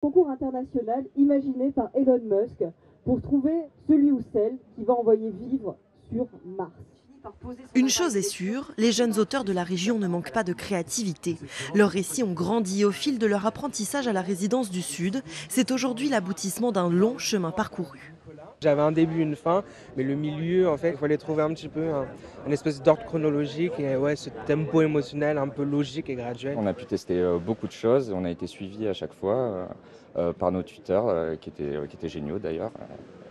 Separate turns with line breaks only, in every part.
Concours international imaginé par Elon Musk pour trouver celui ou celle qui va envoyer vivre sur Mars.
Une chose est sûre, les jeunes auteurs de la région ne manquent pas de créativité. Leurs récits ont grandi au fil de leur apprentissage à la résidence du Sud. C'est aujourd'hui l'aboutissement d'un long chemin parcouru.
J'avais un début, une fin, mais le milieu, en fait, il fallait trouver un petit peu une espèce d'ordre chronologique et ouais, ce tempo émotionnel un peu logique et graduel.
On a pu tester beaucoup de choses, on a été suivis à chaque fois par nos tuteurs qui étaient géniaux d'ailleurs.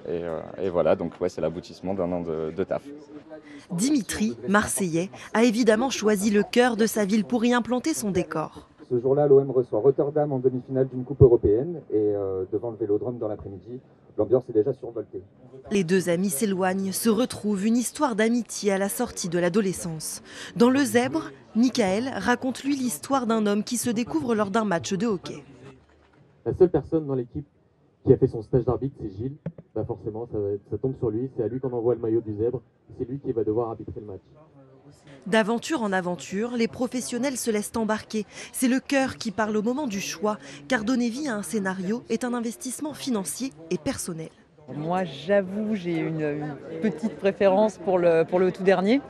Et voilà, donc ouais, c'est l'aboutissement d'un an de taf.
Dimitri, Marseillais, a évidemment choisi le cœur de sa ville pour y implanter son décor.
Ce jour-là, l'OM reçoit Rotterdam en demi-finale d'une coupe européenne et devant le Vélodrome dans l'après-midi, l'ambiance est déjà survoltée.
Les deux amis s'éloignent, se retrouvent, une histoire d'amitié à la sortie de l'adolescence. Dans Le Zèbre, Michael raconte lui l'histoire d'un homme qui se découvre lors d'un match de hockey.
La seule personne dans l'équipe qui a fait son stage d'arbitre, c'est Gilles. Bah forcément, ça tombe sur lui, c'est à lui qu'on envoie le maillot du Zèbre, c'est lui qui va devoir arbitrer le match.
D'aventure en aventure, les professionnels se laissent embarquer. C'est le cœur qui parle au moment du choix, car donner vie à un scénario est un investissement financier et personnel.
Moi, j'avoue, j'ai une petite préférence pour le tout dernier,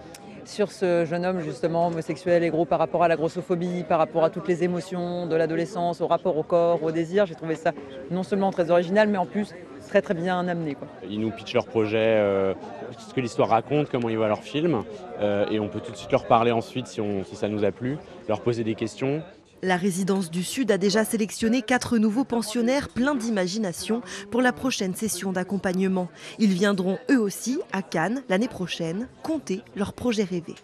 sur ce jeune homme justement homosexuel et gros par rapport à la grossophobie, par rapport à toutes les émotions de l'adolescence, au rapport au corps, au désir. J'ai trouvé ça non seulement très original, mais en plus très très bien amené, quoi.
Ils nous pitchent leur projet, ce que l'histoire raconte, comment ils voient leur film, et on peut tout de suite leur parler ensuite si ça nous a plu, leur poser des questions.
La résidence du Sud a déjà sélectionné 4 nouveaux pensionnaires pleins d'imagination pour la prochaine session d'accompagnement. Ils viendront eux aussi à Cannes l'année prochaine conter leurs projets rêvés.